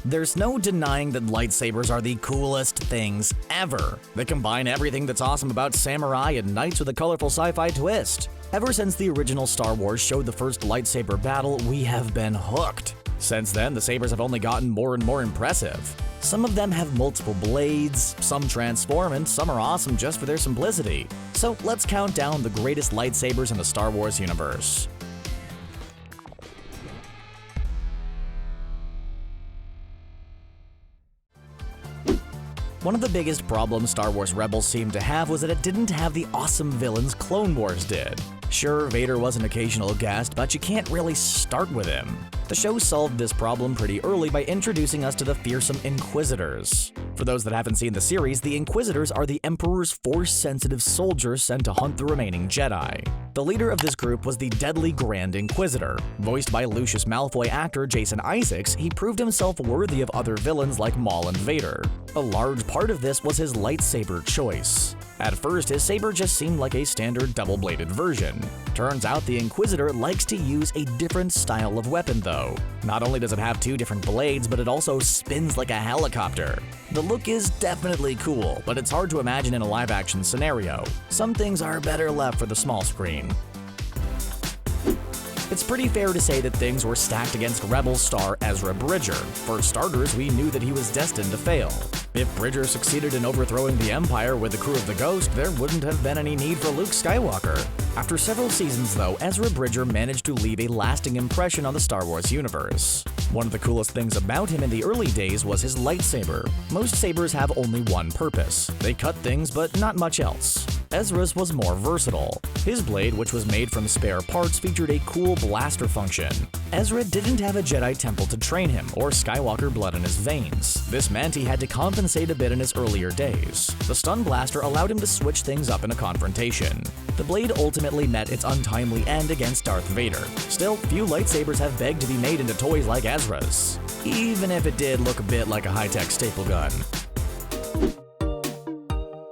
There's no denying that lightsabers are the coolest things ever. They combine everything that's awesome about samurai and knights with a colorful sci-fi twist. Ever since the original Star Wars showed the first lightsaber battle, we have been hooked. Since then, the sabers have only gotten more and more impressive. Some of them have multiple blades, some transform, and some are awesome just for their simplicity. So let's count down the greatest lightsabers in the Star Wars universe. One of the biggest problems Star Wars Rebels seemed to have was that it didn't have the awesome villains Clone Wars did. Sure, Vader was an occasional guest, but you can't really start with him. The show solved this problem pretty early by introducing us to the fearsome Inquisitors. For those that haven't seen the series, the Inquisitors are the Emperor's Force-sensitive soldiers sent to hunt the remaining Jedi. The leader of this group was the deadly Grand Inquisitor. Voiced by Lucius Malfoy actor Jason Isaacs, he proved himself worthy of other villains like Maul and Vader. A large part of this was his lightsaber choice. At first, his saber just seemed like a standard double-bladed version. Turns out the Inquisitor likes to use a different style of weapon though. Not only does it have two different blades, but it also spins like a helicopter. The look is definitely cool, but it's hard to imagine in a live-action scenario. Some things are better left for the small screen. It's pretty fair to say that things were stacked against Rebels star Ezra Bridger. For starters, we knew that he was destined to fail. If Bridger succeeded in overthrowing the Empire with the crew of the Ghost, there wouldn't have been any need for Luke Skywalker. After several seasons though, Ezra Bridger managed to leave a lasting impression on the Star Wars universe. One of the coolest things about him in the early days was his lightsaber. Most sabers have only one purpose. They cut things, but not much else. Ezra's was more versatile. His blade, which was made from spare parts, featured a cool blaster function. Ezra didn't have a Jedi temple to train him, or Skywalker blood in his veins. This meant he had to compensate a bit in his earlier days. The stun blaster allowed him to switch things up in a confrontation. The blade ultimately met its untimely end against Darth Vader. Still, few lightsabers have begged to be made into toys like Ezra's, even if it did look a bit like a high-tech staple gun.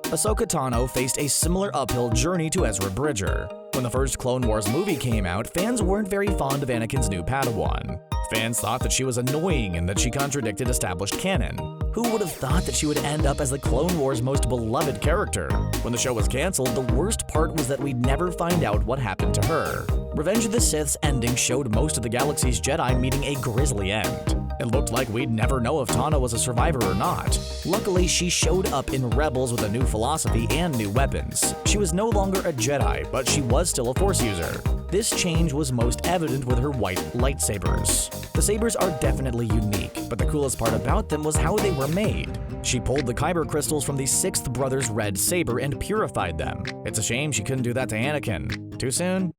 Ahsoka Tano faced a similar uphill journey to Ezra Bridger. When the first Clone Wars movie came out, fans weren't very fond of Anakin's new Padawan. Fans thought that she was annoying and that she contradicted established canon. Who would have thought that she would end up as the Clone Wars' most beloved character? When the show was cancelled, the worst part was that we'd never find out what happened to her. Revenge of the Sith's ending showed most of the galaxy's Jedi meeting a grisly end. It looked like we'd never know if Tano was a survivor or not. Luckily, she showed up in Rebels with a new philosophy and new weapons. She was no longer a Jedi, but she was still a Force user. This change was most evident with her white lightsabers. The sabers are definitely unique, but the coolest part about them was how they were made. She pulled the Kyber crystals from the Sixth Brother's red saber and purified them. It's a shame she couldn't do that to Anakin. Too soon?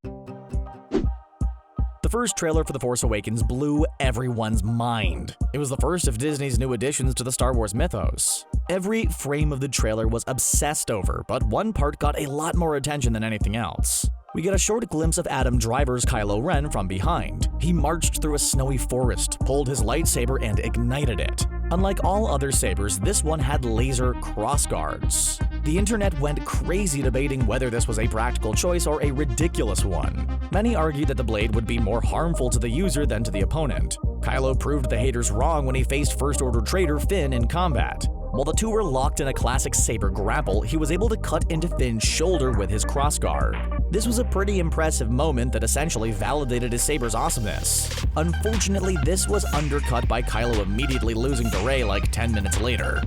The first trailer for The Force Awakens blew everyone's mind. It was the first of Disney's new additions to the Star Wars mythos. Every frame of the trailer was obsessed over, but one part got a lot more attention than anything else. We get a short glimpse of Adam Driver's Kylo Ren from behind. He marched through a snowy forest, pulled his lightsaber, and ignited it. Unlike all other sabers, this one had laser crossguards. The internet went crazy debating whether this was a practical choice or a ridiculous one. Many argued that the blade would be more harmful to the user than to the opponent. Kylo proved the haters wrong when he faced First Order traitor Finn in combat. While the two were locked in a classic saber grapple, he was able to cut into Finn's shoulder with his crossguard. This was a pretty impressive moment that essentially validated his saber's awesomeness. Unfortunately, this was undercut by Kylo immediately losing to Rey like 10 minutes later.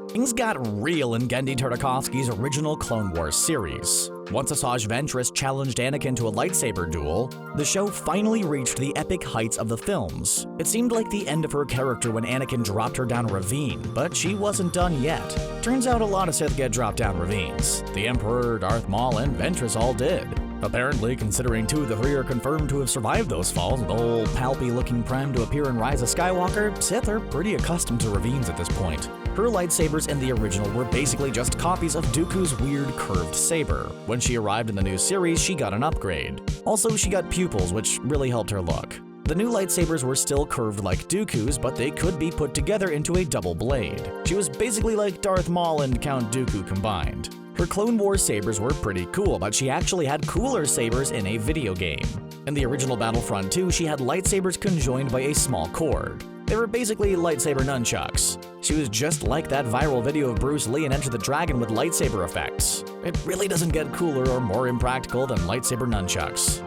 Things got real in Genndy Tartakovsky's original Clone Wars series. Once Asajj Ventress challenged Anakin to a lightsaber duel, the show finally reached the epic heights of the films. It seemed like the end of her character when Anakin dropped her down a ravine, but she wasn't done yet. Turns out a lot of Sith get dropped down ravines. The Emperor, Darth Maul, and Ventress all did. Apparently, considering 2 of the 3 are confirmed to have survived those falls, with old palpy-looking Prem to appear in Rise of Skywalker, Sith are pretty accustomed to ravines at this point. Her lightsabers in the original were basically just copies of Dooku's weird curved saber. When she arrived in the new series, she got an upgrade. Also, she got pupils, which really helped her look. The new lightsabers were still curved like Dooku's, but they could be put together into a double blade. She was basically like Darth Maul and Count Dooku combined. Her Clone Wars sabers were pretty cool, but she actually had cooler sabers in a video game. In the original Battlefront 2, she had lightsabers conjoined by a small cord. They were basically lightsaber nunchucks. She was just like that viral video of Bruce Lee in Enter the Dragon with lightsaber effects. It really doesn't get cooler or more impractical than lightsaber nunchucks.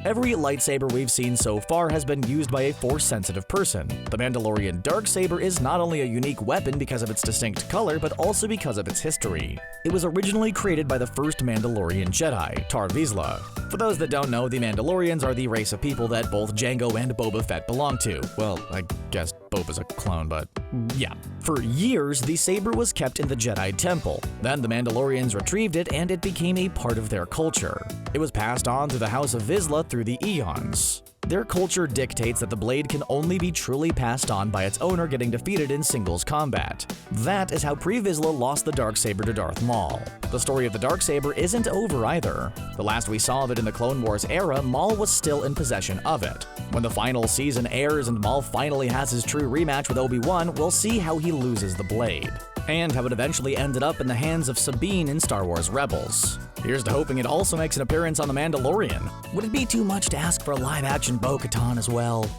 Every lightsaber we've seen so far has been used by a Force-sensitive person. The Mandalorian Darksaber is not only a unique weapon because of its distinct color, but also because of its history. It was originally created by the first Mandalorian Jedi, Tar Vizsla. For those that don't know, the Mandalorians are the race of people that both Jango and Boba Fett belong to. Well, I guess Boba's a clone, but yeah. For years, the saber was kept in the Jedi Temple. Then the Mandalorians retrieved it and it became a part of their culture. It was passed on through the House of Vizsla through the eons. Their culture dictates that the blade can only be truly passed on by its owner getting defeated in singles combat. That is how Pre Vizsla lost the Darksaber to Darth Maul. The story of the Darksaber isn't over either. The last we saw of it in the Clone Wars era, Maul was still in possession of it. When the final season airs and Maul finally has his true rematch with Obi-Wan, we'll see how he loses the blade, and how it eventually ended up in the hands of Sabine in Star Wars Rebels. Here's to hoping it also makes an appearance on The Mandalorian. Would it be too much to ask for a live-action Bo-Katan as well?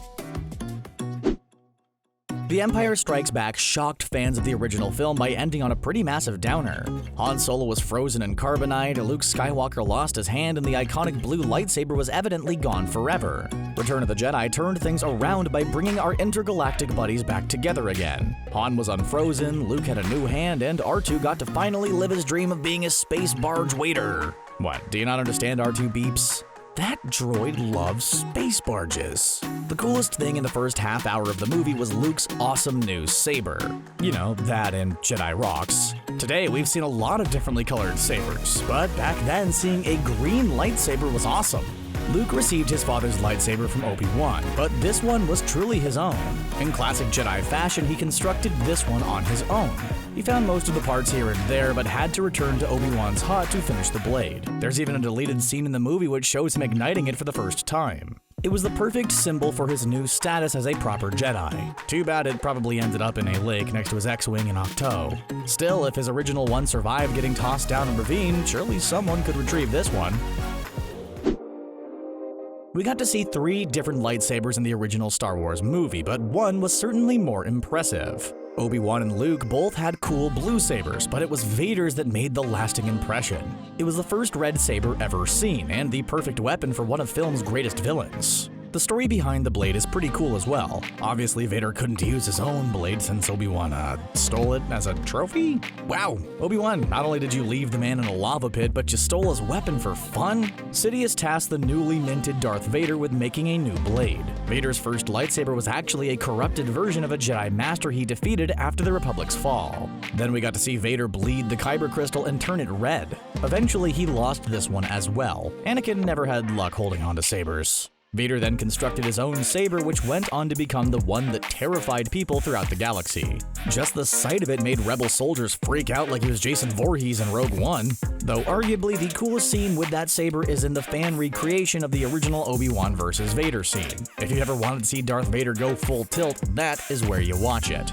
The Empire Strikes Back shocked fans of the original film by ending on a pretty massive downer. Han Solo was frozen in carbonite, Luke Skywalker lost his hand, and the iconic blue lightsaber was evidently gone forever. Return of the Jedi turned things around by bringing our intergalactic buddies back together again. Han was unfrozen, Luke had a new hand, and R2 got to finally live his dream of being a space barge waiter. What, do you not understand R2 beeps? That droid loves space barges. The coolest thing in the first half hour of the movie was Luke's awesome new saber. You know, that and Jedi rocks. Today, we've seen a lot of differently colored sabers, but back then, seeing a green lightsaber was awesome. Luke received his father's lightsaber from Obi-Wan, but this one was truly his own. In classic Jedi fashion, he constructed this one on his own. He found most of the parts here and there, but had to return to Obi-Wan's hut to finish the blade. There's even a deleted scene in the movie which shows him igniting it for the first time. It was the perfect symbol for his new status as a proper Jedi. Too bad it probably ended up in a lake next to his X-Wing in Ahch-To. Still, if his original one survived getting tossed down a ravine, surely someone could retrieve this one. We got to see 3 different lightsabers in the original Star Wars movie, but one was certainly more impressive. Obi-Wan and Luke both had cool blue sabers, but it was Vader's that made the lasting impression. It was the first red saber ever seen, and the perfect weapon for one of film's greatest villains. The story behind the blade is pretty cool as well. Obviously, Vader couldn't use his own blade since Obi-Wan stole it as a trophy? Wow, Obi-Wan, not only did you leave the man in a lava pit, but you stole his weapon for fun? Sidious tasked the newly minted Darth Vader with making a new blade. Vader's first lightsaber was actually a corrupted version of a Jedi Master he defeated after the Republic's fall. Then we got to see Vader bleed the Kyber crystal and turn it red. Eventually, he lost this one as well. Anakin never had luck holding on to sabers. Vader then constructed his own saber, which went on to become the one that terrified people throughout the galaxy. Just the sight of it made Rebel soldiers freak out like he was Jason Voorhees in Rogue One. Though arguably the coolest scene with that saber is in the fan recreation of the original Obi-Wan vs. Vader scene. If you ever wanted to see Darth Vader go full tilt, that is where you watch it.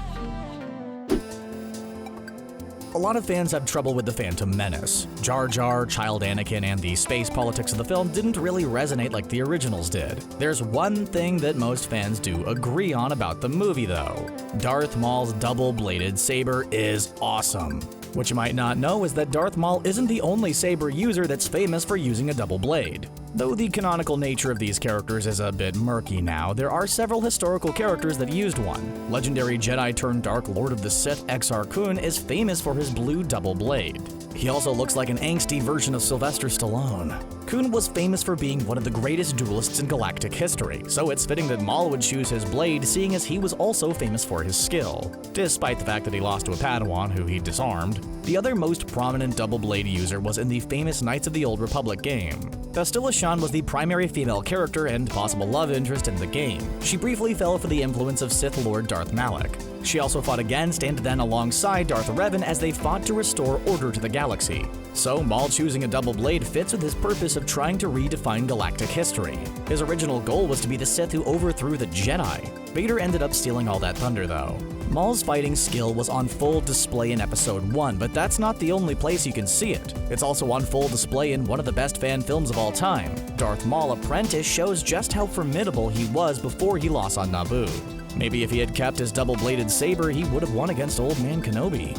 A lot of fans have trouble with The Phantom Menace. Jar Jar, Child Anakin, and the space politics of the film didn't really resonate like the originals did. There's one thing that most fans do agree on about the movie though. Darth Maul's double-bladed saber is awesome. What you might not know is that Darth Maul isn't the only saber user that's famous for using a double blade. Though the canonical nature of these characters is a bit murky now, there are several historical characters that used one. Legendary Jedi turned Dark Lord of the Sith Exar Kun is famous for his blue double blade. He also looks like an angsty version of Sylvester Stallone. Kun was famous for being one of the greatest duelists in galactic history, so it's fitting that Maul would choose his blade, seeing as he was also famous for his skill, despite the fact that he lost to a Padawan who he disarmed. The other most prominent double blade user was in the famous Knights of the Old Republic game. Bastila Shan was the primary female character and possible love interest in the game. She briefly fell for the influence of Sith Lord Darth Malak. She also fought against and then alongside Darth Revan as they fought to restore order to the galaxy. So Maul choosing a double blade fits with his purpose of trying to redefine galactic history. His original goal was to be the Sith who overthrew the Jedi. Vader ended up stealing all that thunder though. Maul's fighting skill was on full display in Episode 1, but that's not the only place you can see it. It's also on full display in one of the best fan films of all time. Darth Maul Apprentice shows just how formidable he was before he lost on Naboo. Maybe if he had kept his double-bladed saber, he would have won against Old Man Kenobi.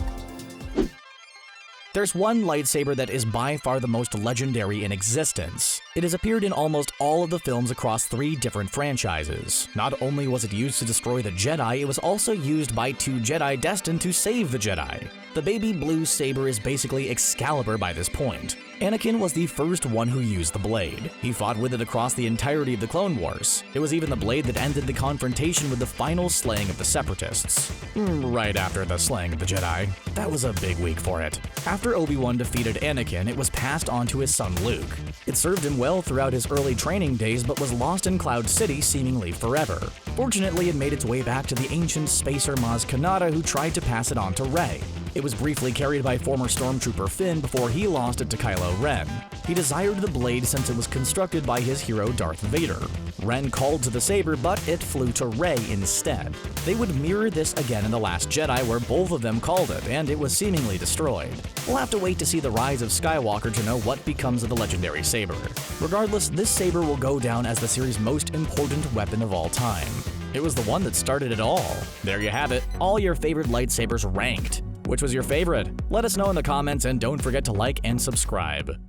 There's one lightsaber that is by far the most legendary in existence. It has appeared in almost all of the films across 3 different franchises. Not only was it used to destroy the Jedi, it was also used by 2 Jedi destined to save the Jedi. The baby blue saber is basically Excalibur by this point. Anakin was the first one who used the blade. He fought with it across the entirety of the Clone Wars. It was even the blade that ended the confrontation with the final slaying of the Separatists. Right after the slaying of the Jedi. That was a big week for it. After Obi-Wan defeated Anakin, it was passed on to his son Luke. It served him well throughout his early training days, but was lost in Cloud City seemingly forever. Fortunately, it made its way back to the ancient spacer Maz Kanata, who tried to pass it on to Rey. It was briefly carried by former Stormtrooper Finn before he lost it to Kylo Ren. He desired the blade since it was constructed by his hero Darth Vader. Ren called to the saber, but it flew to Rey instead. They would mirror this again in The Last Jedi, where both of them called it, and it was seemingly destroyed. We'll have to wait to see the rise of Skywalker to know what becomes of the legendary saber. Regardless, this saber will go down as the series' most important weapon of all time. It was the one that started it all. There you have it, all your favorite lightsabers ranked. Which was your favorite? Let us know in the comments, and don't forget to like and subscribe.